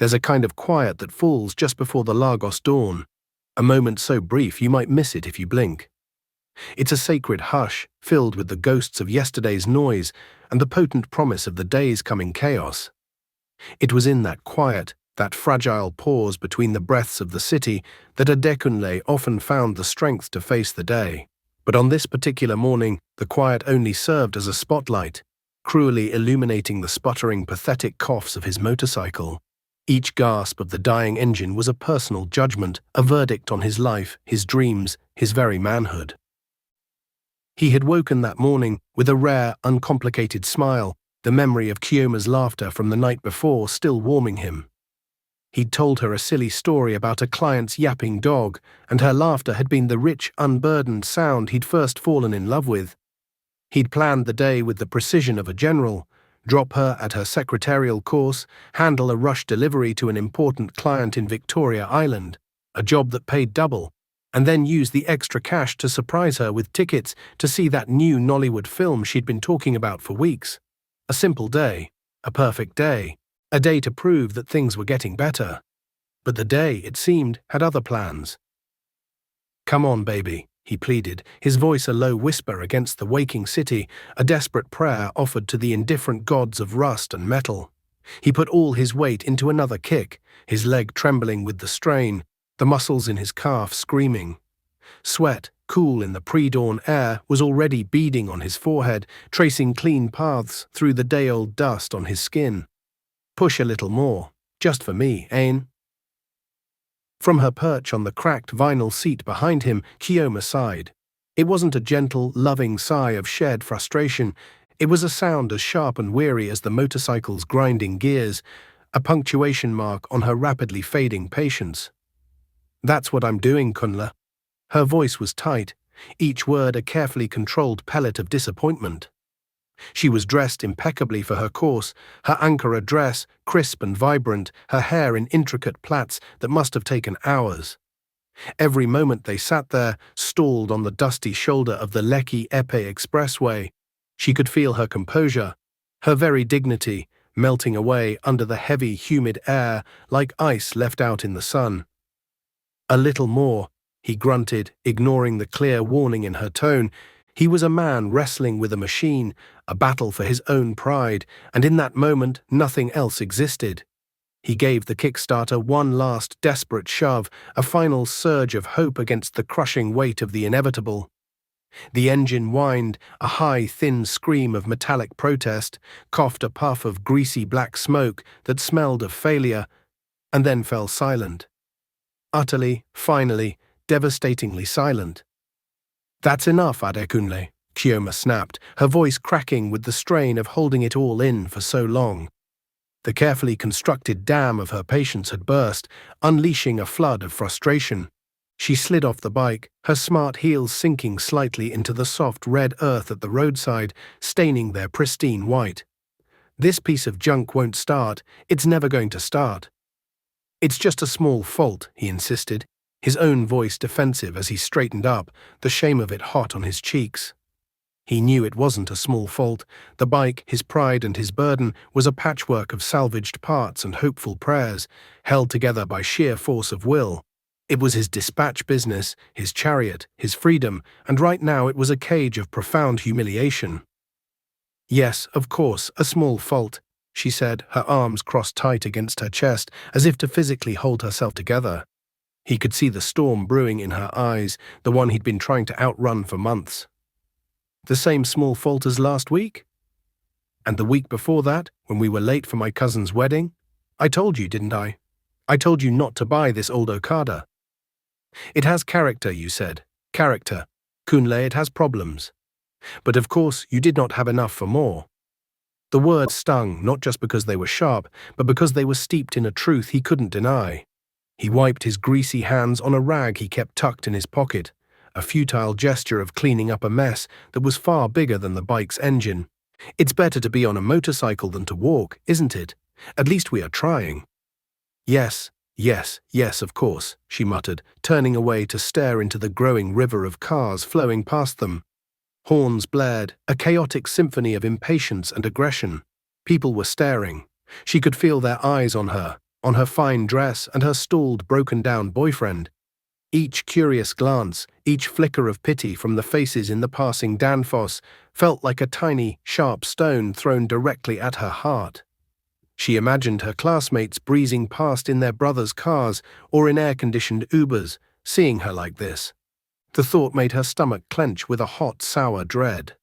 There's a kind of quiet that falls just before the Lagos dawn, a moment so brief you might miss it if you blink. It's a sacred hush, filled with the ghosts of yesterday's noise and the potent promise of the day's coming chaos. It was in that quiet, that fragile pause between the breaths of the city, that Adekunle often found the strength to face the day. But on this particular morning, the quiet only served as a spotlight, cruelly illuminating the sputtering, pathetic coughs of his motorcycle. Each gasp of the dying engine was a personal judgment, a verdict on his life, his dreams, his very manhood. He had woken that morning with a rare, uncomplicated smile, the memory of Kioma's laughter from the night before still warming him. He'd told her a silly story about a client's yapping dog, and her laughter had been the rich, unburdened sound he'd first fallen in love with. He'd planned the day with the precision of a general, drop her at her secretarial course, handle a rush delivery to an important client in Victoria Island, a job that paid double, and then use the extra cash to surprise her with tickets to see that new Nollywood film she'd been talking about for weeks. A simple day, a perfect day, a day to prove that things were getting better. But the day, it seemed, had other plans. "Come on, baby," he pleaded, his voice a low whisper against the waking city, a desperate prayer offered to the indifferent gods of rust and metal. He put all his weight into another kick, his leg trembling with the strain, the muscles in his calf screaming. Sweat, cool in the pre-dawn air, was already beading on his forehead, tracing clean paths through the day-old dust on his skin. "Push a little more, just for me, Ain." From her perch on the cracked vinyl seat behind him, Kioma sighed. It wasn't a gentle, loving sigh of shared frustration. It was a sound as sharp and weary as the motorcycle's grinding gears, a punctuation mark on her rapidly fading patience. "That's what I'm doing, Kunla." Her voice was tight, each word a carefully controlled pellet of disappointment. She was dressed impeccably for her course, her Ankara dress crisp and vibrant, her hair in intricate plaits that must have taken hours. Every moment they sat there, stalled on the dusty shoulder of the Lekki-Epe expressway, she could feel her composure, her very dignity, melting away under the heavy, humid air like ice left out in the sun. "A little more," he grunted, ignoring the clear warning in her tone. He was a man wrestling with a machine, a battle for his own pride, and in that moment nothing else existed. He gave the Kickstarter one last desperate shove, a final surge of hope against the crushing weight of the inevitable. The engine whined, a high, thin scream of metallic protest, coughed a puff of greasy black smoke that smelled of failure, and then fell silent. Utterly, finally, devastatingly silent. "That's enough, Adekunle," Kioma snapped, her voice cracking with the strain of holding it all in for so long. The carefully constructed dam of her patience had burst, unleashing a flood of frustration. She slid off the bike, her smart heels sinking slightly into the soft red earth at the roadside, staining their pristine white. "This piece of junk won't start. It's never going to start." "It's just a small fault," he insisted, his own voice defensive as he straightened up, the shame of it hot on his cheeks. He knew it wasn't a small fault. The bike, his pride and his burden, was a patchwork of salvaged parts and hopeful prayers, held together by sheer force of will. It was his dispatch business, his chariot, his freedom, and right now it was a cage of profound humiliation. "Yes, of course, a small fault," she said, her arms crossed tight against her chest, as if to physically hold herself together. He could see the storm brewing in her eyes, the one he'd been trying to outrun for months. "The same small fault as last week? And the week before that, when we were late for my cousin's wedding? I told you, didn't I? I told you not to buy this old Okada." "It has character," you said. "Character. Kunle, it has problems. But of course, you did not have enough for more." The words stung, not just because they were sharp, but because they were steeped in a truth he couldn't deny. He wiped his greasy hands on a rag he kept tucked in his pocket, a futile gesture of cleaning up a mess that was far bigger than the bike's engine. "It's better to be on a motorcycle than to walk, isn't it? At least we are trying." "Yes, yes, yes, of course," she muttered, turning away to stare into the growing river of cars flowing past them. Horns blared, a chaotic symphony of impatience and aggression. People were staring. She could feel their eyes on her, on her fine dress and her stalled, broken-down boyfriend. Each curious glance, each flicker of pity from the faces in the passing Danfoss felt like a tiny, sharp stone thrown directly at her heart. She imagined her classmates breezing past in their brothers' cars or in air-conditioned Ubers, seeing her like this. The thought made her stomach clench with a hot, sour dread.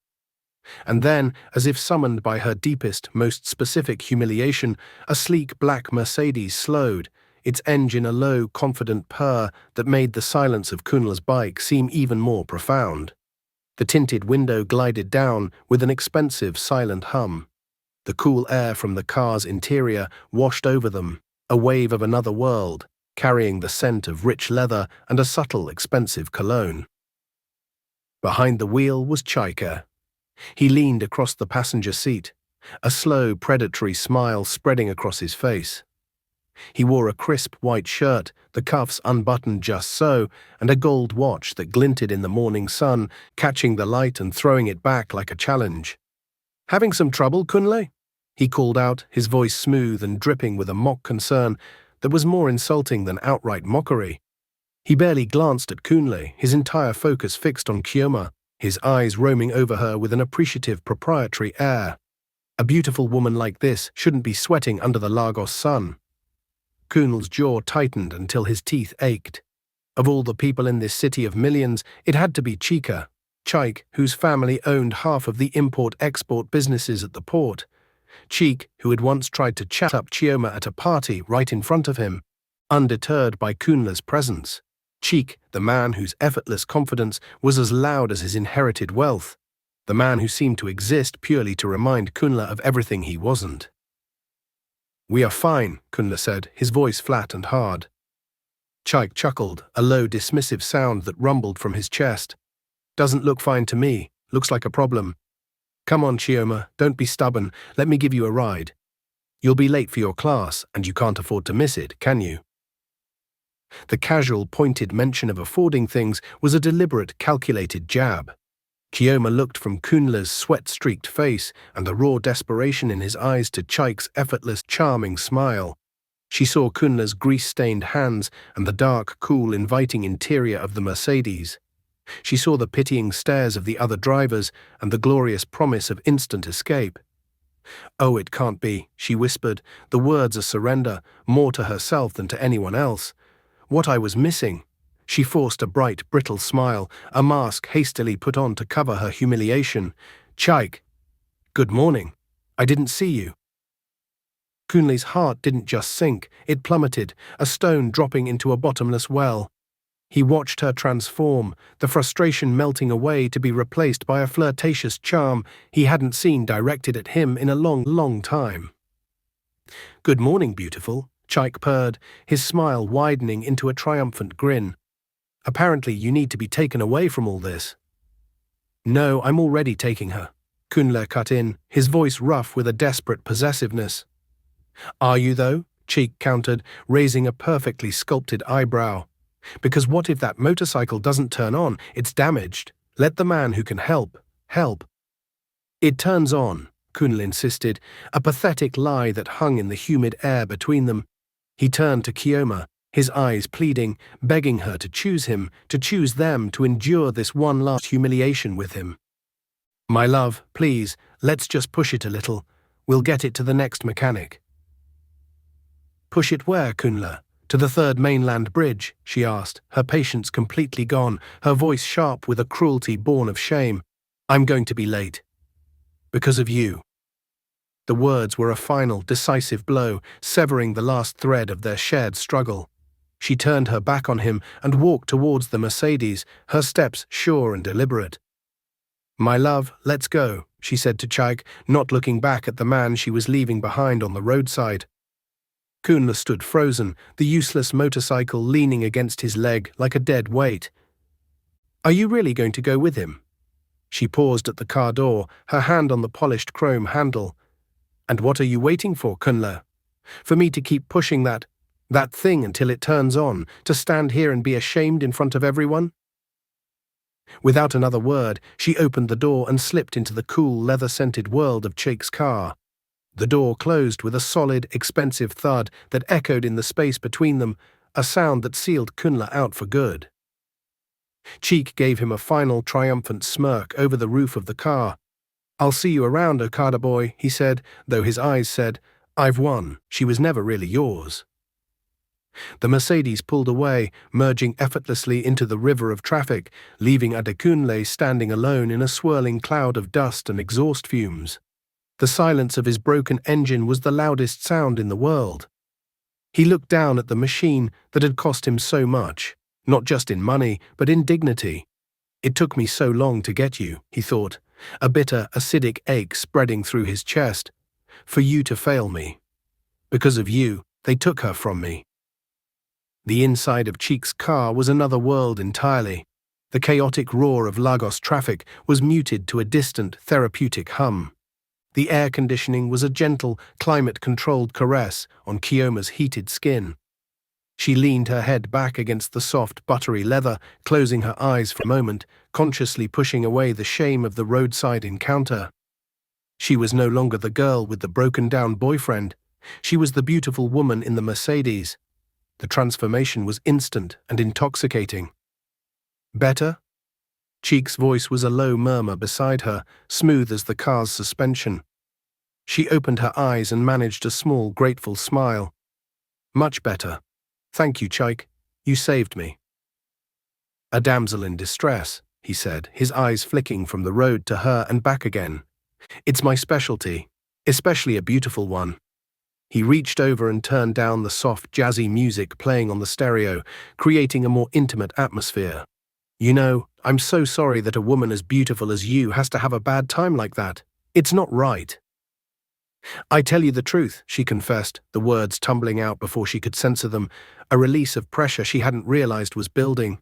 And then, as if summoned by her deepest, most specific humiliation, a sleek black Mercedes slowed, its engine a low, confident purr that made the silence of Kunla's bike seem even more profound. The tinted window glided down with an expensive, silent hum. The cool air from the car's interior washed over them, a wave of another world, carrying the scent of rich leather and a subtle, expensive cologne. Behind the wheel was Chaika. He leaned across the passenger seat, a slow, predatory smile spreading across his face. He wore a crisp white shirt, the cuffs unbuttoned just so, and a gold watch that glinted in the morning sun, catching the light and throwing it back like a challenge. "Having some trouble, Kunle?" he called out, his voice smooth and dripping with a mock concern that was more insulting than outright mockery. He barely glanced at Kunle, his entire focus fixed on Kioma, his eyes roaming over her with an appreciative, proprietary air. A beautiful woman like this shouldn't be sweating under the Lagos sun. Kunle's jaw tightened until his teeth ached. Of all the people in this city of millions, it had to be Chaik, whose family owned half of the import-export businesses at the port. Cheek, who had once tried to chat up Chioma at a party right in front of him, undeterred by Kunle's presence. Cheek, the man whose effortless confidence was as loud as his inherited wealth. The man who seemed to exist purely to remind Kunle of everything he wasn't. "We are fine," Kunle said, his voice flat and hard. Chaik chuckled, a low, dismissive sound that rumbled from his chest. "Doesn't look fine to me. Looks like a problem. Come on, Chioma, don't be stubborn. Let me give you a ride. You'll be late for your class, and you can't afford to miss it, can you?" The casual, pointed mention of affording things was a deliberate, calculated jab. Chioma looked from Kunle's sweat-streaked face and the raw desperation in his eyes to Chaik's effortless, charming smile. She saw Kunle's grease-stained hands and the dark, cool, inviting interior of the Mercedes. She saw the pitying stares of the other drivers and the glorious promise of instant escape. "Oh, it can't be," she whispered, the words a surrender, more to herself than to anyone else. "What I was missing." She forced a bright, brittle smile, a mask hastily put on to cover her humiliation. "Chaik, good morning. I didn't see you." Kunle's heart didn't just sink, it plummeted, a stone dropping into a bottomless well. He watched her transform, the frustration melting away to be replaced by a flirtatious charm he hadn't seen directed at him in a long, long time. "Good morning, beautiful," Chaik purred, his smile widening into a triumphant grin. "Apparently you need to be taken away from all this." "No, I'm already taking her," Kunle cut in, his voice rough with a desperate possessiveness. "Are you, though?" Cheek countered, raising a perfectly sculpted eyebrow. "Because what if that motorcycle doesn't turn on? It's damaged. Let the man who can help. "It turns on," Kunle insisted, a pathetic lie that hung in the humid air between them. He turned to Chioma, his eyes pleading, begging her to choose him, to choose them, to endure this one last humiliation with him. "My love, please, let's just push it a little. We'll get it to the next mechanic." "Push it where, Kunle? To the third mainland bridge?" she asked, her patience completely gone, her voice sharp with a cruelty born of shame. "I'm going to be late. Because of you." The words were a final, decisive blow, severing the last thread of their shared struggle. She turned her back on him and walked towards the Mercedes, her steps sure and deliberate. "My love, let's go," she said to Chaik, not looking back at the man she was leaving behind on the roadside. Kunle stood frozen, the useless motorcycle leaning against his leg like a dead weight. "Are you really going to go with him?" She paused at the car door, her hand on the polished chrome handle. "And what are you waiting for, Kunle? For me to keep pushing that thing until it turns on, to stand here and be ashamed in front of everyone?" Without another word, she opened the door and slipped into the cool, leather-scented world of Chaik's car. The door closed with a solid, expensive thud that echoed in the space between them, a sound that sealed Kunla out for good. Cheek gave him a final triumphant smirk over the roof of the car. "I'll see you around, Okada boy," he said, though his eyes said, "I've won. She was never really yours." The Mercedes pulled away, merging effortlessly into the river of traffic, leaving Adekunle standing alone in a swirling cloud of dust and exhaust fumes. The silence of his broken engine was the loudest sound in the world. He looked down at the machine that had cost him so much, not just in money, but in dignity. "It took me so long to get you," he thought, a bitter, acidic ache spreading through his chest. "For you to fail me. Because of you, they took her from me." The inside of Cheek's car was another world entirely. The chaotic roar of Lagos traffic was muted to a distant, therapeutic hum. The air conditioning was a gentle, climate-controlled caress on Kioma's heated skin. She leaned her head back against the soft, buttery leather, closing her eyes for a moment, consciously pushing away the shame of the roadside encounter. She was no longer the girl with the broken-down boyfriend. She was the beautiful woman in the Mercedes. The transformation was instant and intoxicating. "Better?" Cheek's voice was a low murmur beside her, smooth as the car's suspension. She opened her eyes and managed a small, grateful smile. "Much better. Thank you, Cheek. You saved me." "A damsel in distress," he said, his eyes flicking from the road to her and back again. "It's my specialty, especially a beautiful one." He reached over and turned down the soft, jazzy music playing on the stereo, creating a more intimate atmosphere. "You know, I'm so sorry that a woman as beautiful as you has to have a bad time like that. It's not right." "I tell you the truth," she confessed, the words tumbling out before she could censor them, a release of pressure she hadn't realized was building.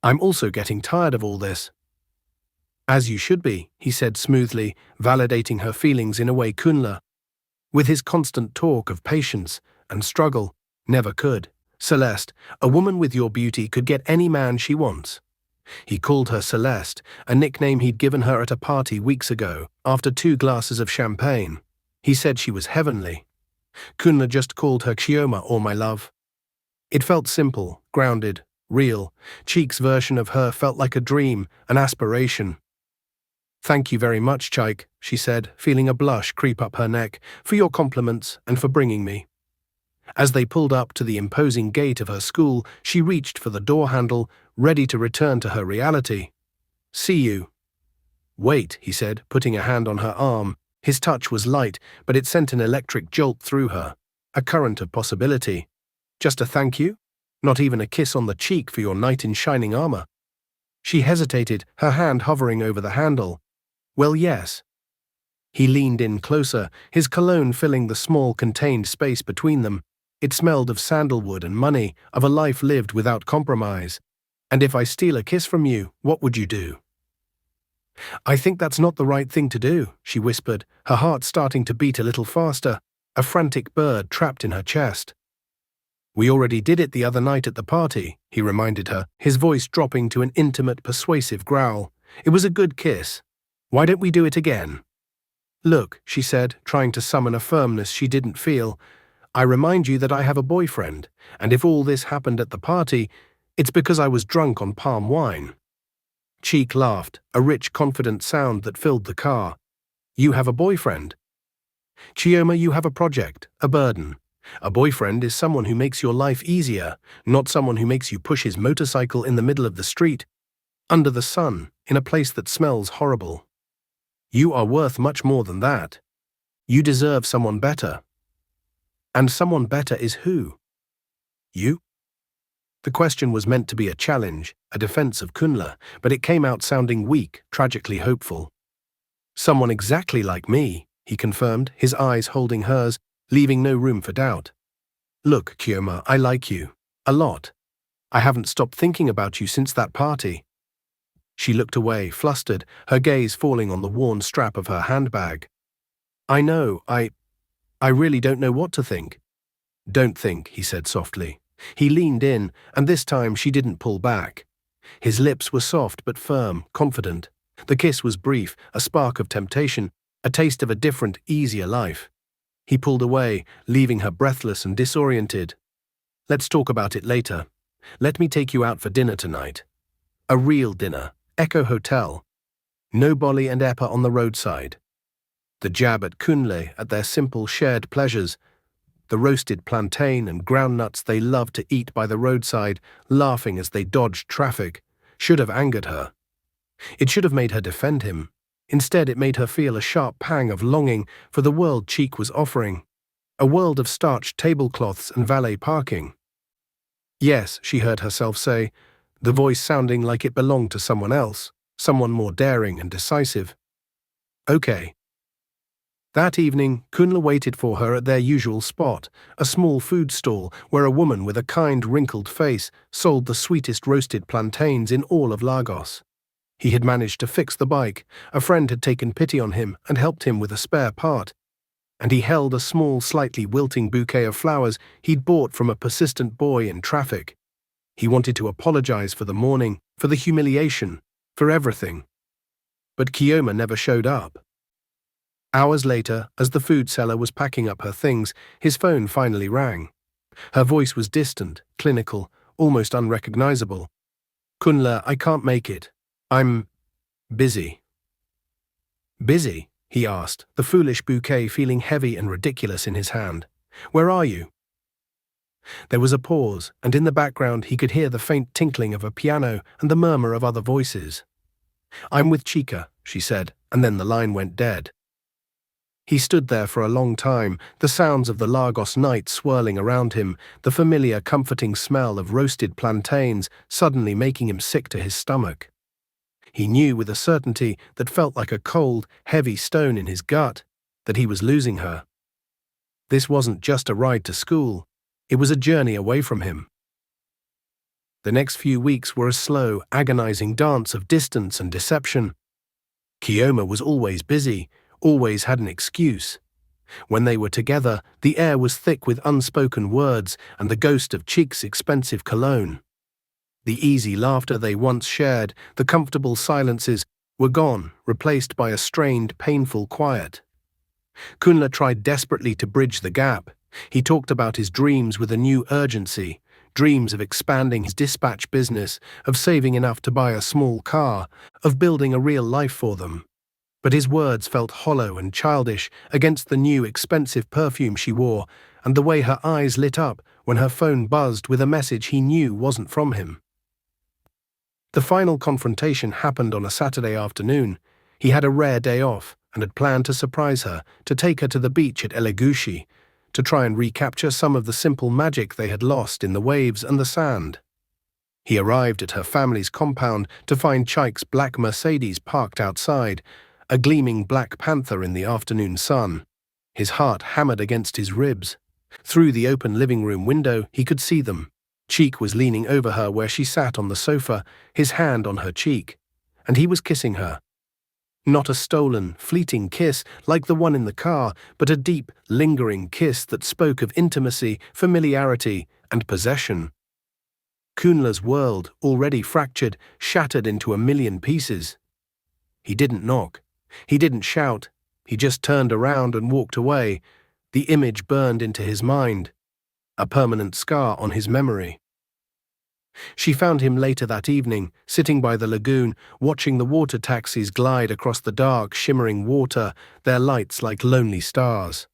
"I'm also getting tired of all this." "As you should be," he said smoothly, validating her feelings in a way Kunla, with his constant talk of patience and struggle, never could. "Celeste, a woman with your beauty could get any man she wants." He called her Celeste, a nickname he'd given her at a party weeks ago, after 2 glasses of champagne. He said she was heavenly. Kunla just called her Chioma or my love. It felt simple, grounded, real. Cheek's version of her felt like a dream, an aspiration. "Thank you very much, Cheek," she said, feeling a blush creep up her neck, "for your compliments and for bringing me." As they pulled up to the imposing gate of her school, she reached for the door handle, ready to return to her reality. "See you." "Wait," he said, putting a hand on her arm. His touch was light, but it sent an electric jolt through her, a current of possibility. "Just a thank you? Not even a kiss on the cheek for your knight in shining armor?" She hesitated, her hand hovering over the handle. "Well, yes." He leaned in closer, his cologne filling the small, contained space between them. It smelled of sandalwood and money, of a life lived without compromise. "And if I steal a kiss from you, what would you do?" "I think that's not the right thing to do," she whispered, her heart starting to beat a little faster, a frantic bird trapped in her chest. "We already did it the other night at the party," he reminded her, his voice dropping to an intimate, persuasive growl. "It was a good kiss. Why don't we do it again?" "Look," she said, trying to summon a firmness she didn't feel, "I remind you that I have a boyfriend, and if all this happened at the party, it's because I was drunk on palm wine." Cheek laughed, a rich, confident sound that filled the car. "You have a boyfriend?" "Chioma, you have a project, a burden. A boyfriend is someone who makes your life easier, not someone who makes you push his motorcycle in the middle of the street, under the sun, in a place that smells horrible. You are worth much more than that. You deserve someone better." "And someone better is who?" "You?" The question was meant to be a challenge, a defense of Kunla, but it came out sounding weak, tragically hopeful. "Someone exactly like me," he confirmed, his eyes holding hers, leaving no room for doubt. "Look, Chioma, I like you. A lot. I haven't stopped thinking about you since that party." She looked away, flustered, her gaze falling on the worn strap of her handbag. "I know, I really don't know what to think." "Don't think," he said softly. He leaned in, and this time she didn't pull back. His lips were soft but firm, confident. The kiss was brief, a spark of temptation, a taste of a different, easier life. He pulled away, leaving her breathless and disoriented. Let's talk about it later. Let me take you out for dinner tonight. A real dinner. Echo Hotel. No Bolly and Eppa on the roadside. The jab at Kunle at their simple shared pleasures. The roasted plantain and ground nuts they loved to eat by the roadside, laughing as they dodged traffic, should have angered her. It should have made her defend him. Instead, it made her feel a sharp pang of longing for the world Cheek was offering. A world of starched tablecloths and valet parking. Yes, she heard herself say, the voice sounding like it belonged to someone else, someone more daring and decisive. Okay. That evening, Kunle waited for her at their usual spot, a small food stall where a woman with a kind, wrinkled face sold the sweetest roasted plantains in all of Lagos. He had managed to fix the bike, a friend had taken pity on him and helped him with a spare part, and he held a small, slightly wilting bouquet of flowers he'd bought from a persistent boy in traffic. He wanted to apologize for the morning, for the humiliation, for everything. But Kioma never showed up. Hours later, as the food seller was packing up her things, his phone finally rang. Her voice was distant, clinical, almost unrecognizable. Kunle, I can't make it. I'm busy. Busy? He asked, the foolish bouquet feeling heavy and ridiculous in his hand. Where are you? There was a pause, and in the background he could hear the faint tinkling of a piano and the murmur of other voices. I'm with Chica, she said, and then the line went dead. He stood there for a long time, the sounds of the Lagos night swirling around him, the familiar comforting smell of roasted plantains suddenly making him sick to his stomach. He knew with a certainty that felt like a cold, heavy stone in his gut that he was losing her. This wasn't just a ride to school, it was a journey away from him. The next few weeks were a slow, agonizing dance of distance and deception. Kioma was always busy, always had an excuse. When they were together, the air was thick with unspoken words and the ghost of Cheek's expensive cologne. The easy laughter they once shared, the comfortable silences, were gone, replaced by a strained, painful quiet. Kunle tried desperately to bridge the gap. He talked about his dreams with a new urgency, dreams of expanding his dispatch business, of saving enough to buy a small car, of building a real life for them. But his words felt hollow and childish against the new expensive perfume she wore and the way her eyes lit up when her phone buzzed with a message he knew wasn't from him. The final confrontation happened on a Saturday afternoon. He had a rare day off and had planned to surprise her, to take her to the beach at Elegushi, to try and recapture some of the simple magic they had lost in the waves and the sand. He arrived at her family's compound to find Chike's black Mercedes parked outside, a gleaming Black Panther in the afternoon sun. His heart hammered against his ribs. Through the open living room window, he could see them. Cheek was leaning over her where she sat on the sofa, his hand on her cheek, and he was kissing her. Not a stolen, fleeting kiss like the one in the car, but a deep, lingering kiss that spoke of intimacy, familiarity, and possession. Kunle's world, already fractured, shattered into a million pieces. He didn't knock. He didn't shout. He just turned around and walked away. The image burned into his mind, a permanent scar on his memory. She found him later that evening, sitting by the lagoon, watching the water taxis glide across the dark, shimmering water, their lights like lonely stars.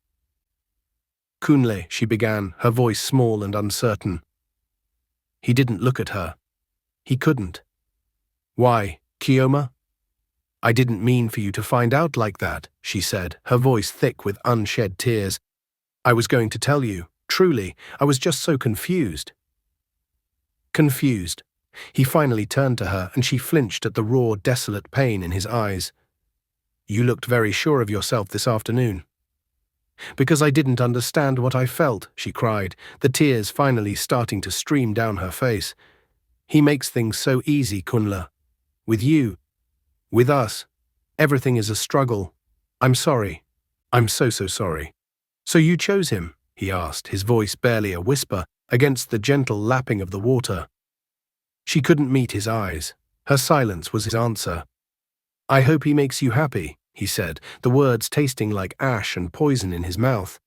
Kunle, she began, her voice small and uncertain. He didn't look at her. He couldn't. Why, Kioma? I didn't mean for you to find out like that, she said, her voice thick with unshed tears. I was going to tell you. Truly, I was just so confused. Confused. He finally turned to her, and she flinched at the raw, desolate pain in his eyes. You looked very sure of yourself this afternoon. Because I didn't understand what I felt, she cried, the tears finally starting to stream down her face. He makes things so easy, Kunle. With you. With us. Everything is a struggle. I'm sorry. I'm so sorry. So you chose him? He asked, his voice barely a whisper, against the gentle lapping of the water. She couldn't meet his eyes. Her silence was his answer. I hope he makes you happy, he said, the words tasting like ash and poison in his mouth.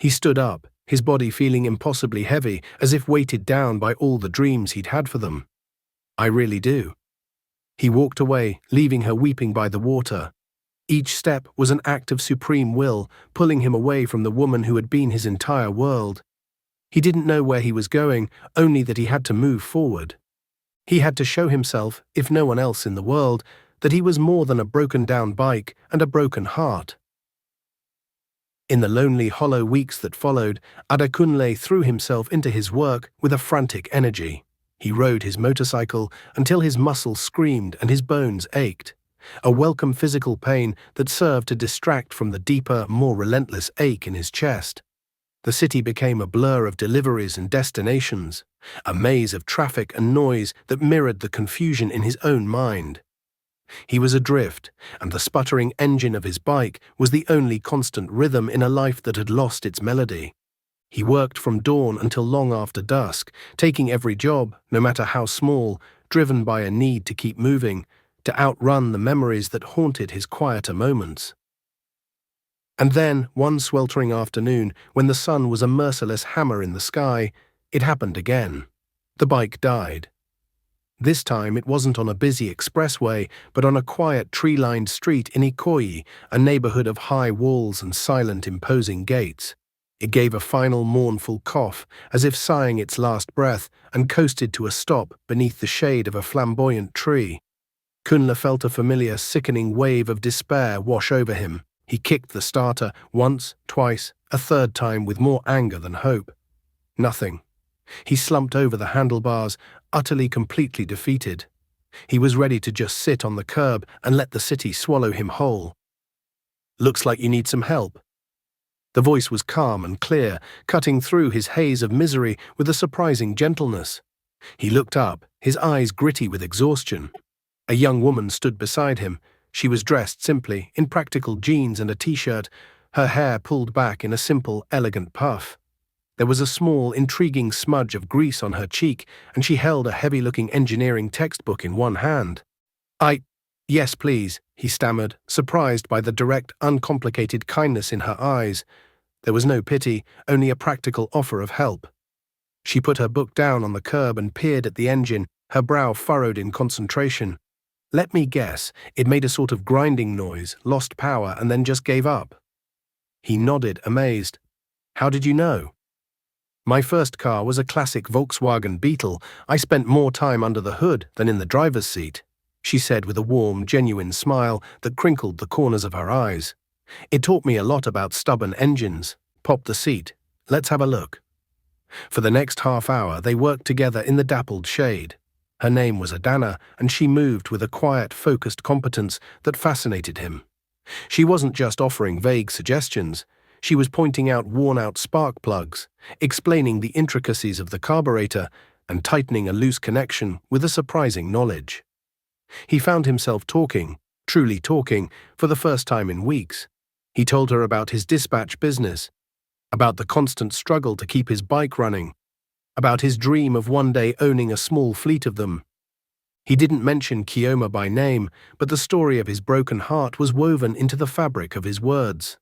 He stood up, his body feeling impossibly heavy, as if weighted down by all the dreams he'd had for them. "I really do." He walked away, leaving her weeping by the water. Each step was an act of supreme will, pulling him away from the woman who had been his entire world. He didn't know where he was going, only that he had to move forward. He had to show himself, if no one else in the world, that he was more than a broken-down bike and a broken heart. In the lonely, hollow weeks that followed, Adekunle threw himself into his work with a frantic energy. He rode his motorcycle until his muscles screamed and his bones ached, a welcome physical pain that served to distract from the deeper, more relentless ache in his chest. The city became a blur of deliveries and destinations, a maze of traffic and noise that mirrored the confusion in his own mind. He was adrift, and the sputtering engine of his bike was the only constant rhythm in a life that had lost its melody. He worked from dawn until long after dusk, taking every job, no matter how small, driven by a need to keep moving, to outrun the memories that haunted his quieter moments. And then, one sweltering afternoon, when the sun was a merciless hammer in the sky, it happened again. The bike died. This time it wasn't on a busy expressway, but on a quiet tree-lined street in Ikoyi, a neighborhood of high walls and silent, imposing gates. It gave a final mournful cough, as if sighing its last breath, and coasted to a stop beneath the shade of a flamboyant tree. Kunle felt a familiar, sickening wave of despair wash over him. He kicked the starter once, twice, a third time with more anger than hope. Nothing. He slumped over the handlebars, utterly, completely defeated. He was ready to just sit on the curb and let the city swallow him whole. "Looks like you need some help." The voice was calm and clear, cutting through his haze of misery with a surprising gentleness. He looked up, his eyes gritty with exhaustion. A young woman stood beside him. She was dressed simply, in practical jeans and a t-shirt, her hair pulled back in a simple, elegant puff. There was a small, intriguing smudge of grease on her cheek, and she held a heavy-looking engineering textbook in one hand. Yes, please," he stammered, surprised by the direct, uncomplicated kindness in her eyes. There was no pity, only a practical offer of help. She put her book down on the curb and peered at the engine, her brow furrowed in concentration. "Let me guess, it made a sort of grinding noise, lost power, and then just gave up." He nodded, amazed. "How did you know?" "My first car was a classic Volkswagen Beetle. I spent more time under the hood than in the driver's seat," she said with a warm, genuine smile that crinkled the corners of her eyes. "It taught me a lot about stubborn engines. Pop the seat. Let's have a look." For the next half hour, they worked together in the dappled shade. Her name was Adana, and she moved with a quiet, focused competence that fascinated him. She wasn't just offering vague suggestions. She was pointing out worn-out spark plugs, explaining the intricacies of the carburetor, and tightening a loose connection with a surprising knowledge. He found himself talking, truly talking, for the first time in weeks. He told her about his dispatch business, about the constant struggle to keep his bike running, about his dream of one day owning a small fleet of them. He didn't mention Kioma by name, but the story of his broken heart was woven into the fabric of his words.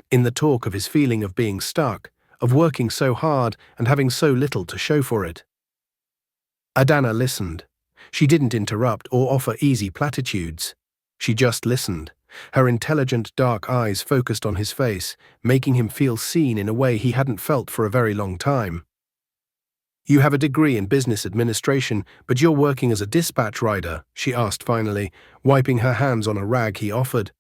In the talk of his feeling of being stuck, of working so hard and having so little to show for it. Adana listened. She didn't interrupt or offer easy platitudes. She just listened, her intelligent dark eyes focused on his face, making him feel seen in a way he hadn't felt for a very long time. "You have a degree in business administration, but you're working as a dispatch rider?" she asked finally, wiping her hands on a rag he offered.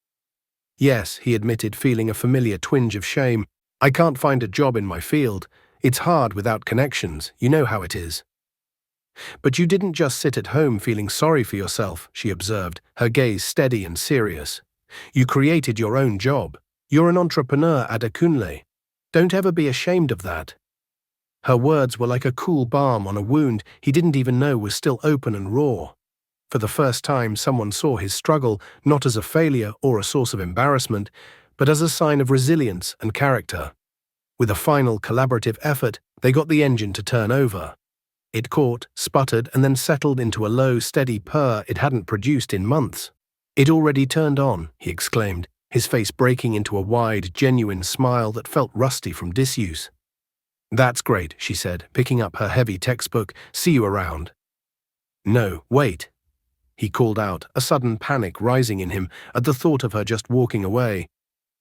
"Yes," he admitted, feeling a familiar twinge of shame. "I can't find a job in my field. It's hard without connections, you know how it is." "But you didn't just sit at home feeling sorry for yourself," she observed, her gaze steady and serious. "You created your own job. You're an entrepreneur, Adekunle. Don't ever be ashamed of that." Her words were like a cool balm on a wound he didn't even know was still open and raw. For the first time, someone saw his struggle not as a failure or a source of embarrassment, but as a sign of resilience and character. With a final collaborative effort, they got the engine to turn over. It caught, sputtered, and then settled into a low, steady purr it hadn't produced in months. "It already turned on," he exclaimed, his face breaking into a wide, genuine smile that felt rusty from disuse. "That's great," she said, picking up her heavy textbook. "See you around." "No, wait," he called out, a sudden panic rising in him at the thought of her just walking away.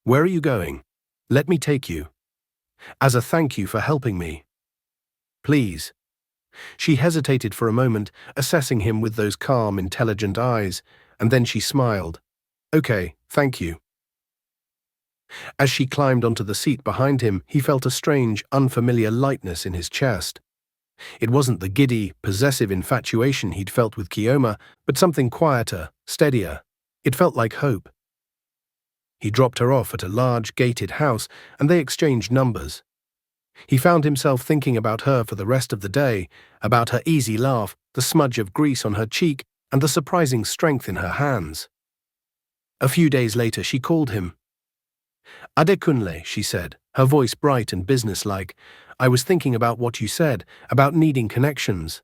"Where are you going? Let me take you. As a thank you for helping me. Please." She hesitated for a moment, assessing him with those calm, intelligent eyes, and then she smiled. "Okay, thank you." As she climbed onto the seat behind him, he felt a strange, unfamiliar lightness in his chest. It wasn't the giddy, possessive infatuation he'd felt with Kioma, but something quieter, steadier. It felt like hope. He dropped her off at a large, gated house, and they exchanged numbers. He found himself thinking about her for the rest of the day, about her easy laugh, the smudge of grease on her cheek, and the surprising strength in her hands. A few days later, she called him. "Adekunle," she said, her voice bright and businesslike. "I was thinking about what you said, about needing connections.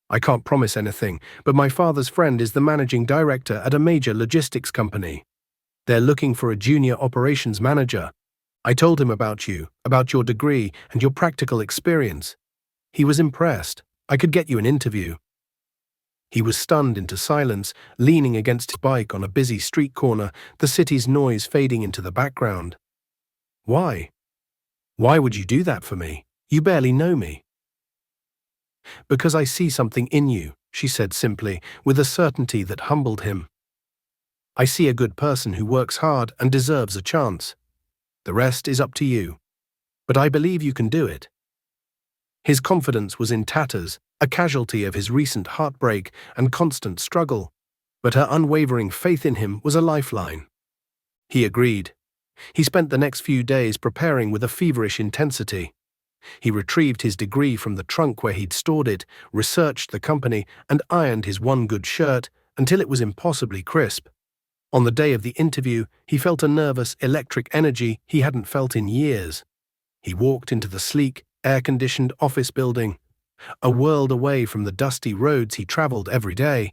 I can't promise anything, but my father's friend is the managing director at a major logistics company. They're looking for a junior operations manager. I told him about you, about your degree and your practical experience. He was impressed. I could get you an interview." He was stunned into silence, leaning against his bike on a busy street corner, the city's noise fading into the background. "Why? Why would you do that for me? You barely know me." "Because I see something in you," she said simply, with a certainty that humbled him. "I see a good person who works hard and deserves a chance. The rest is up to you. But I believe you can do it." His confidence was in tatters, a casualty of his recent heartbreak and constant struggle, but her unwavering faith in him was a lifeline. He agreed. He spent the next few days preparing with a feverish intensity. He retrieved his degree from the trunk where he'd stored it, researched the company, and ironed his one good shirt until it was impossibly crisp. On the day of the interview, he felt a nervous, electric energy he hadn't felt in years. He walked into the sleek, air-conditioned office building, a world away from the dusty roads he traveled every day,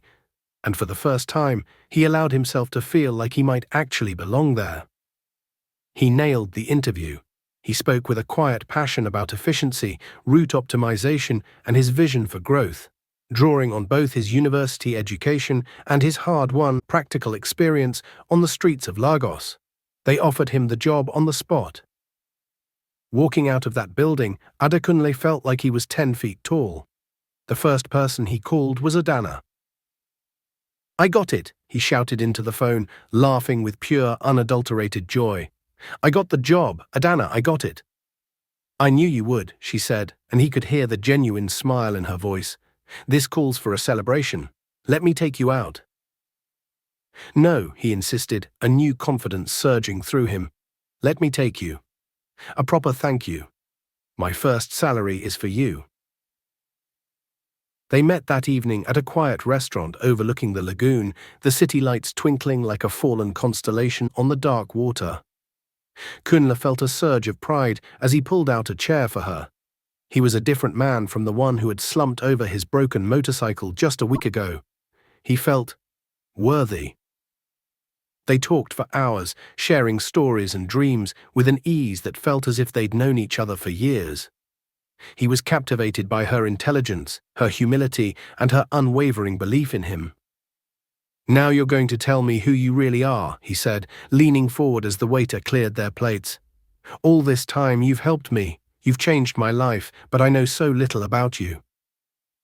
and for the first time, he allowed himself to feel like he might actually belong there. He nailed the interview. He spoke with a quiet passion about efficiency, route optimization, and his vision for growth, drawing on both his university education and his hard-won practical experience on the streets of Lagos. They offered him the job on the spot. Walking out of that building, Adekunle felt like he was 10 feet tall. The first person he called was Adana. "I got it," he shouted into the phone, laughing with pure, unadulterated joy. "I got the job, Adana, I got it." "I knew you would," she said, and he could hear the genuine smile in her voice. "This calls for a celebration. Let me take you out." "No," he insisted, a new confidence surging through him. "Let me take you. A proper thank you. My first salary is for you." They met that evening at a quiet restaurant overlooking the lagoon, the city lights twinkling like a fallen constellation on the dark water. Kunle felt a surge of pride as he pulled out a chair for her. He was a different man from the one who had slumped over his broken motorcycle just a week ago. He felt worthy. They talked for hours, sharing stories and dreams with an ease that felt as if they'd known each other for years. He was captivated by her intelligence, her humility, and her unwavering belief in him. "Now you're going to tell me who you really are," he said, leaning forward as the waiter cleared their plates. "All this time you've helped me, you've changed my life, but I know so little about you."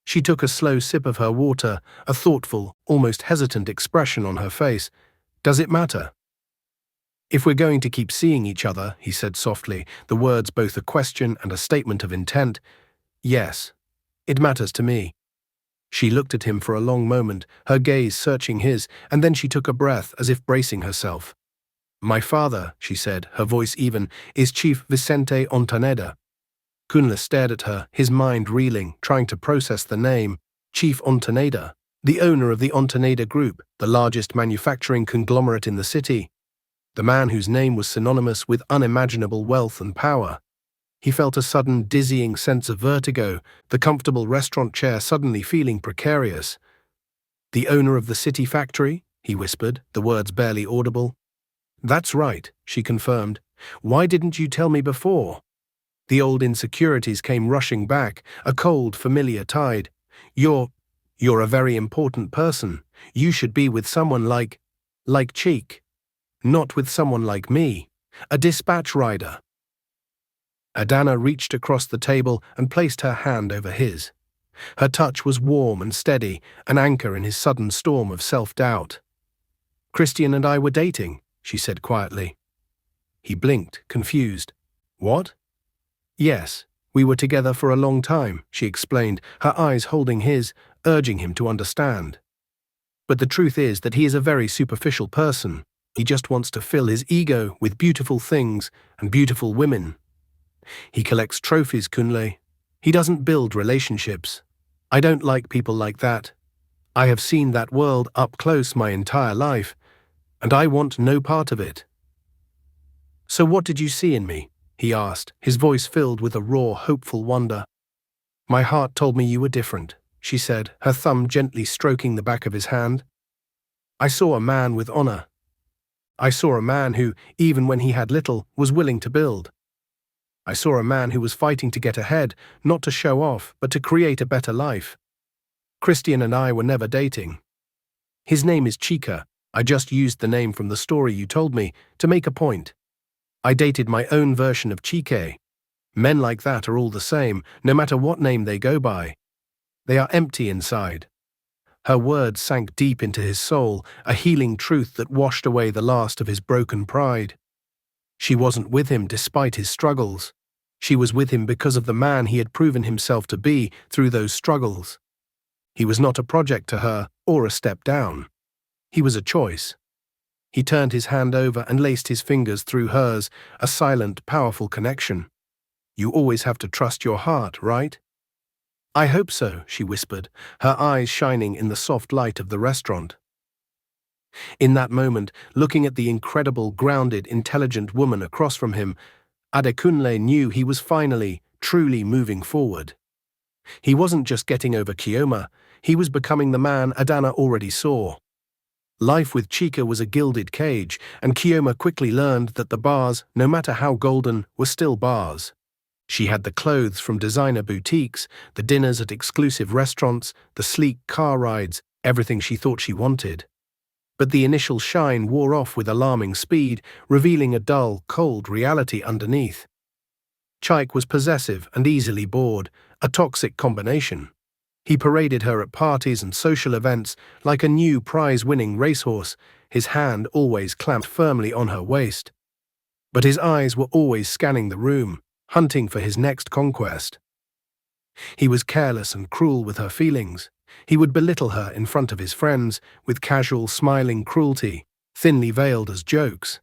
She took a slow sip of her water, a thoughtful, almost hesitant expression on her face. "Does it matter?" "If we're going to keep seeing each other," he said softly, the words both a question and a statement of intent, "yes, it matters to me." She looked at him for a long moment, her gaze searching his, and then she took a breath as if bracing herself. "My father," she said, her voice even, "is Chief Vicente Ontaneda." Kunle stared at her, his mind reeling, trying to process the name. Chief Ontaneda, the owner of the Ontaneda Group, the largest manufacturing conglomerate in the city. The man whose name was synonymous with unimaginable wealth and power. He felt a sudden dizzying sense of vertigo, the comfortable restaurant chair suddenly feeling precarious. "The owner of the city factory?" he whispered, the words barely audible. That's right, she confirmed. Why didn't you tell me before? The old insecurities came rushing back, a cold, familiar tide. You're a very important person. You should be with someone like Cheek. Not with someone like me, a dispatch rider. Adana reached across the table and placed her hand over his. Her touch was warm and steady, an anchor in his sudden storm of self-doubt. Christian and I were dating, she said quietly. He blinked, confused. What? Yes, we were together for a long time, she explained, her eyes holding his, urging him to understand. But the truth is that he is a very superficial person. He just wants to fill his ego with beautiful things and beautiful women. He collects trophies, Kunle. He doesn't build relationships. I don't like people like that. I have seen that world up close my entire life, and I want no part of it. So what did you see in me? He asked, his voice filled with a raw, hopeful wonder. My heart told me you were different, she said, her thumb gently stroking the back of his hand. I saw a man with honor. I saw a man who, even when he had little, was willing to build. I saw a man who was fighting to get ahead, not to show off, but to create a better life. Christian and I were never dating. His name is Chika. I just used the name from the story you told me to make a point. I dated my own version of Chike. Men like that are all the same, no matter what name they go by. They are empty inside. Her words sank deep into his soul, a healing truth that washed away the last of his broken pride. She wasn't with him despite his struggles. She was with him because of the man he had proven himself to be through those struggles. He was not a project to her or a step down. He was a choice. He turned his hand over and laced his fingers through hers, a silent, powerful connection. You always have to trust your heart, right? I hope so, she whispered, her eyes shining in the soft light of the restaurant. In that moment, looking at the incredible, grounded, intelligent woman across from him, Adekunle knew he was finally, truly moving forward. He wasn't just getting over Kioma, he was becoming the man Adana already saw. Life with Chika was a gilded cage, and Kioma quickly learned that the bars, no matter how golden, were still bars. She had the clothes from designer boutiques, the dinners at exclusive restaurants, the sleek car rides, everything she thought she wanted. But the initial shine wore off with alarming speed, revealing a dull, cold reality underneath. Chaik was possessive and easily bored, a toxic combination. He paraded her at parties and social events like a new prize-winning racehorse, his hand always clamped firmly on her waist. But his eyes were always scanning the room, hunting for his next conquest. He was careless and cruel with her feelings. He would belittle her in front of his friends with casual, smiling cruelty, thinly veiled as jokes.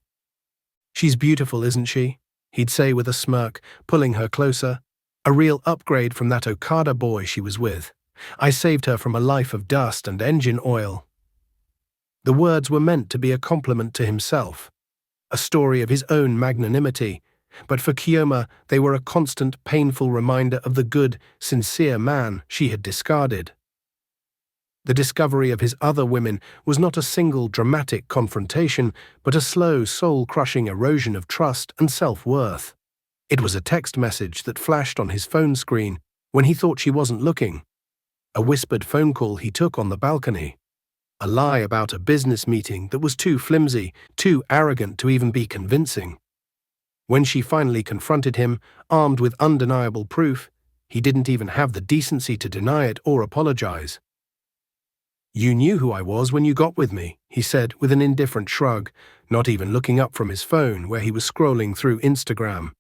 She's beautiful, isn't she? He'd say with a smirk, pulling her closer. A real upgrade from that Okada boy she was with. I saved her from a life of dust and engine oil. The words were meant to be a compliment to himself, a story of his own magnanimity, but for Kioma they were a constant, painful reminder of the good, sincere man she had discarded. The discovery of his other women was not a single dramatic confrontation, but a slow, soul-crushing erosion of trust and self-worth. It was a text message that flashed on his phone screen when he thought she wasn't looking. A whispered phone call he took on the balcony. A lie about a business meeting that was too flimsy, too arrogant to even be convincing. When she finally confronted him, armed with undeniable proof, he didn't even have the decency to deny it or apologize. You knew who I was when you got with me, he said with an indifferent shrug, not even looking up from his phone where he was scrolling through Instagram.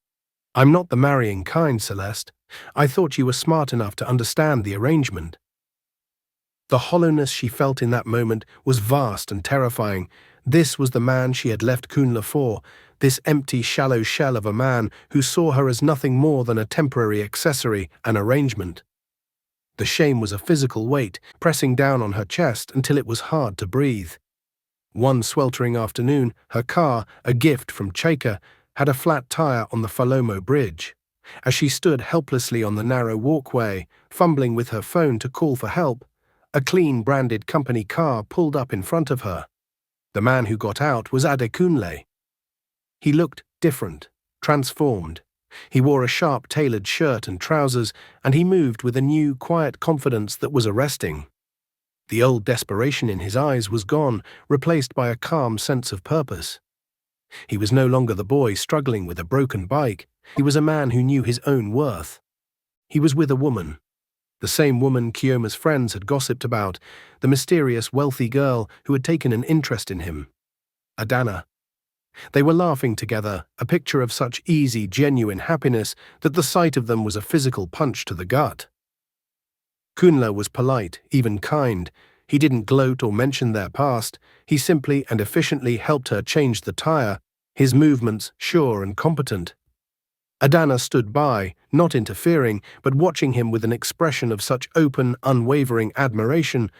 I'm not the marrying kind, Celeste. I thought you were smart enough to understand the arrangement. The hollowness she felt in that moment was vast and terrifying. This was the man she had left Kunle for, this empty, shallow shell of a man who saw her as nothing more than a temporary accessory, an arrangement. The shame was a physical weight, pressing down on her chest until it was hard to breathe. One sweltering afternoon, her car, a gift from Cheka, had a flat tire on the Falomo Bridge. As she stood helplessly on the narrow walkway, fumbling with her phone to call for help, a clean branded company car pulled up in front of her. The man who got out was Adekunle. He looked different, transformed. He wore a sharp tailored shirt and trousers, and he moved with a new, quiet confidence that was arresting. The old desperation in his eyes was gone, replaced by a calm sense of purpose. He was no longer the boy struggling with a broken bike. He was a man who knew his own worth. He was with a woman. The same woman Kiyoma's friends had gossiped about, the mysterious, wealthy girl who had taken an interest in him. Adana. They were laughing together, a picture of such easy, genuine happiness that the sight of them was a physical punch to the gut. Kunle was polite, even kind. He didn't gloat or mention their past. He simply and efficiently helped her change the tire, his movements sure and competent. Adana stood by, not interfering, but watching him with an expression of such open, unwavering admiration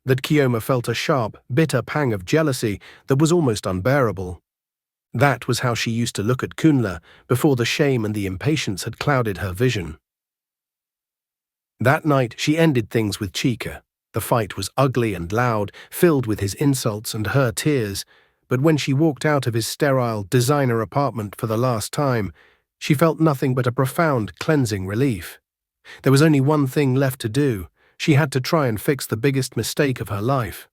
that Kiyoma felt a sharp, bitter pang of jealousy that was almost unbearable. That was how she used to look at Kunle before the shame and the impatience had clouded her vision. That night she ended things with Chika. The fight was ugly and loud, filled with his insults and her tears, but when she walked out of his sterile designer apartment for the last time, she felt nothing but a profound, cleansing relief. There was only one thing left to do. She had to try and fix the biggest mistake of her life.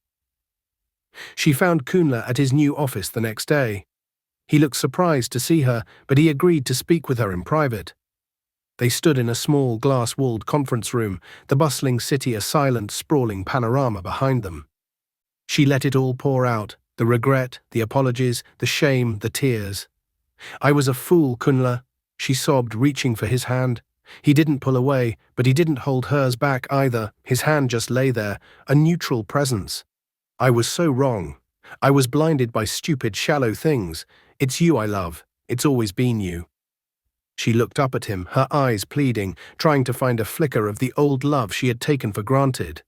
She found Kunle at his new office the next day. He looked surprised to see her, but he agreed to speak with her in private. They stood in a small, glass-walled conference room, the bustling city a silent, sprawling panorama behind them. She let it all pour out, the regret, the apologies, the shame, the tears. "I was a fool, Kunle," she sobbed, reaching for his hand. He didn't pull away, but he didn't hold hers back either. His hand just lay there, a neutral presence. "I was so wrong. I was blinded by stupid, shallow things. It's you I love. It's always been you." She looked up at him, her eyes pleading, trying to find a flicker of the old love she had taken for granted.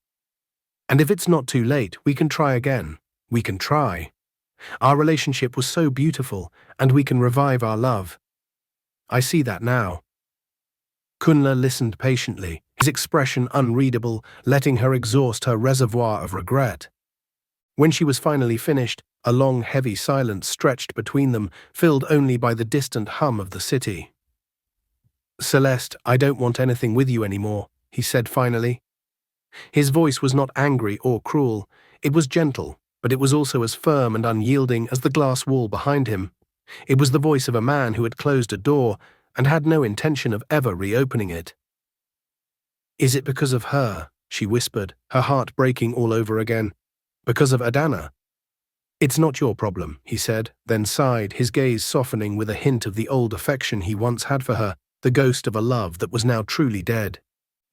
"And if it's not too late, we can try again. We can try. Our relationship was so beautiful, and we can revive our love. I see that now." Kunle listened patiently, his expression unreadable, letting her exhaust her reservoir of regret. When she was finally finished, a long, heavy silence stretched between them, filled only by the distant hum of the city. "Celeste, I don't want anything with you anymore," he said finally. His voice was not angry or cruel. It was gentle, but it was also as firm and unyielding as the glass wall behind him. It was the voice of a man who had closed a door and had no intention of ever reopening it. "Is it because of her?" she whispered, her heart breaking all over again. "Because of Adana?" "It's not your problem," he said, then sighed, his gaze softening with a hint of the old affection he once had for her, the ghost of a love that was now truly dead.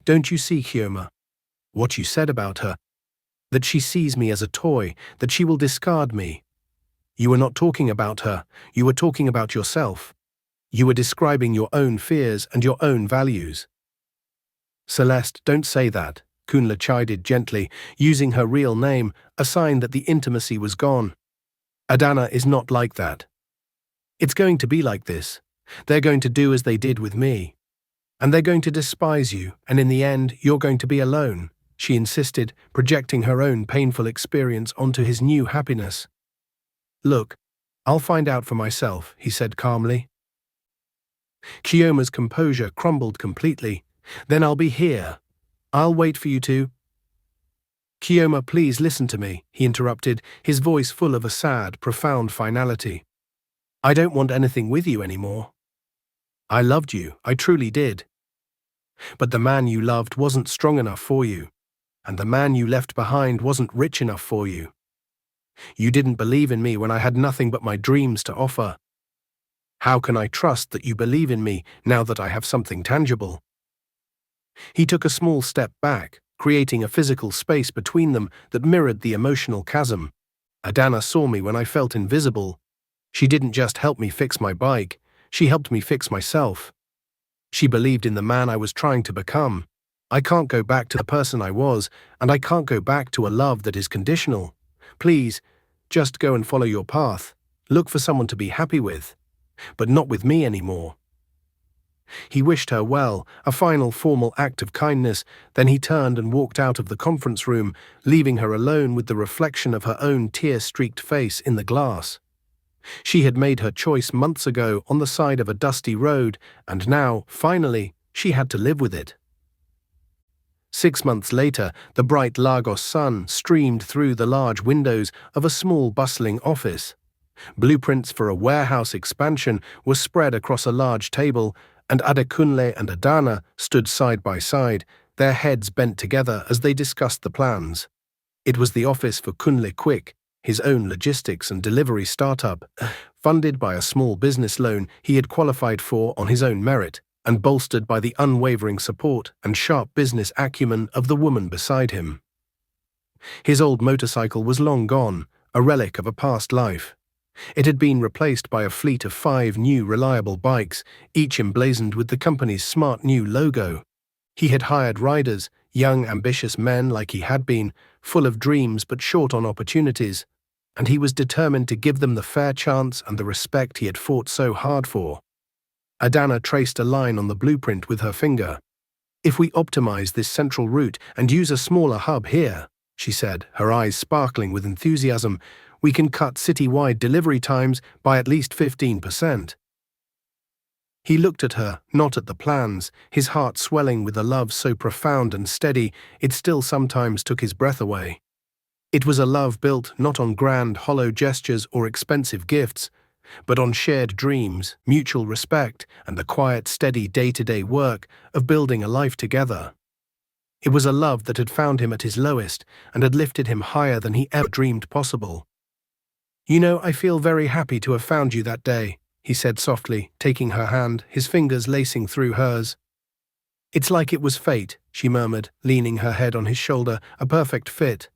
"Don't you see, Kioma? What you said about her? That she sees me as a toy, that she will discard me. You were not talking about her, you were talking about yourself. You were describing your own fears and your own values." "Celeste, don't say that," Kunle chided gently, using her real name, a sign that the intimacy was gone. "Adana is not like that. It's going to be like this. They're going to do as they did with me. And they're going to despise you, and in the end, you're going to be alone," she insisted, projecting her own painful experience onto his new happiness. "Look, I'll find out for myself," he said calmly. Kiyoma's composure crumbled completely. "Then I'll be here. I'll wait for you to—" "Kiyoma, please listen to me," he interrupted, his voice full of a sad, profound finality. "I don't want anything with you anymore. I loved you, I truly did. But the man you loved wasn't strong enough for you, and the man you left behind wasn't rich enough for you. You didn't believe in me when I had nothing but my dreams to offer. How can I trust that you believe in me now that I have something tangible?" He took a small step back, creating a physical space between them that mirrored the emotional chasm. "Adana saw me when I felt invisible. She didn't just help me fix my bike, she helped me fix myself. She believed in the man I was trying to become. I can't go back to the person I was, and I can't go back to a love that is conditional. Please, just go and follow your path. Look for someone to be happy with, but not with me anymore." He wished her well, a final formal act of kindness, then he turned and walked out of the conference room, leaving her alone with the reflection of her own tear-streaked face in the glass. She had made her choice months ago on the side of a dusty road, and now, finally, she had to live with it. 6 months later, the bright Lagos sun streamed through the large windows of a small bustling office. Blueprints for a warehouse expansion were spread across a large table, and Adekunle and Adana stood side by side, their heads bent together as they discussed the plans. It was the office for Kunle Quick, his own logistics and delivery startup, funded by a small business loan he had qualified for on his own merit, and bolstered by the unwavering support and sharp business acumen of the woman beside him. His old motorcycle was long gone, a relic of a past life. It had been replaced by a fleet of 5 new reliable bikes, each emblazoned with the company's smart new logo. He had hired riders, young ambitious men like he had been, full of dreams but short on opportunities, and he was determined to give them the fair chance and the respect he had fought so hard for. Adana traced a line on the blueprint with her finger. "If we optimize this central route and use a smaller hub here," she said, her eyes sparkling with enthusiasm, "we can cut city-wide delivery times by at least 15%. He looked at her, not at the plans, his heart swelling with a love so profound and steady it still sometimes took his breath away. It was a love built not on grand, hollow gestures or expensive gifts, but on shared dreams, mutual respect, and the quiet, steady day-to-day work of building a life together. It was a love that had found him at his lowest and had lifted him higher than he ever dreamed possible. "You know, I feel very happy to have found you that day," he said softly, taking her hand, his fingers lacing through hers. "It's like it was fate," she murmured, leaning her head on his shoulder, "a perfect fit.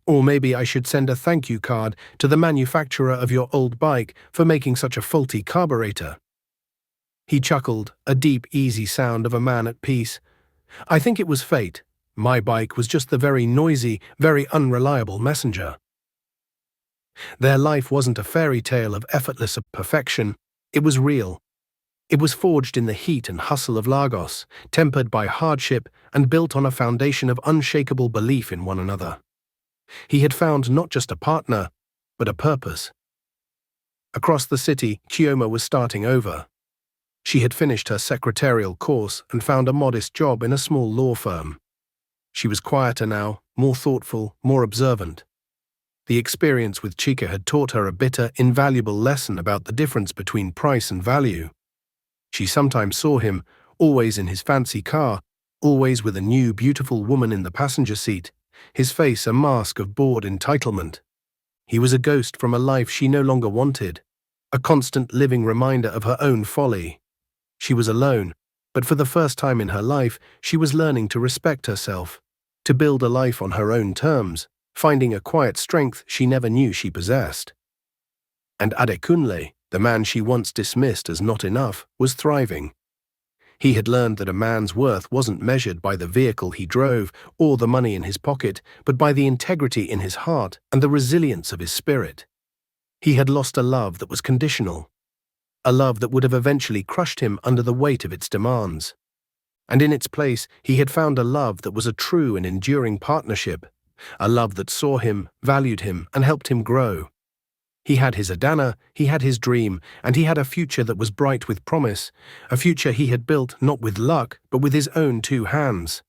Or maybe I should send a thank you card to the manufacturer of your old bike for making such a faulty carburetor." He chuckled, a deep, easy sound of a man at peace. "I think it was fate. My bike was just the very noisy, very unreliable messenger." Their life wasn't a fairy tale of effortless perfection. It was real. It was forged in the heat and hustle of Lagos, tempered by hardship and built on a foundation of unshakable belief in one another. He had found not just a partner, but a purpose. Across the city, Chioma was starting over. She had finished her secretarial course and found a modest job in a small law firm. She was quieter now, more thoughtful, more observant. The experience with Chika had taught her a bitter, invaluable lesson about the difference between price and value. She sometimes saw him, always in his fancy car, always with a new, beautiful woman in the passenger seat, his face a mask of bored entitlement. He was a ghost from a life she no longer wanted, a constant living reminder of her own folly. She was alone, but for the first time in her life, she was learning to respect herself, to build a life on her own terms, finding a quiet strength she never knew she possessed. And Adekunle, the man she once dismissed as not enough, was thriving. He had learned that a man's worth wasn't measured by the vehicle he drove or the money in his pocket, but by the integrity in his heart and the resilience of his spirit. He had lost a love that was conditional, a love that would have eventually crushed him under the weight of its demands. And in its place, he had found a love that was a true and enduring partnership, a love that saw him, valued him, and helped him grow. He had his Adana, he had his dream, and he had a future that was bright with promise, a future he had built not with luck, but with his own 2 hands.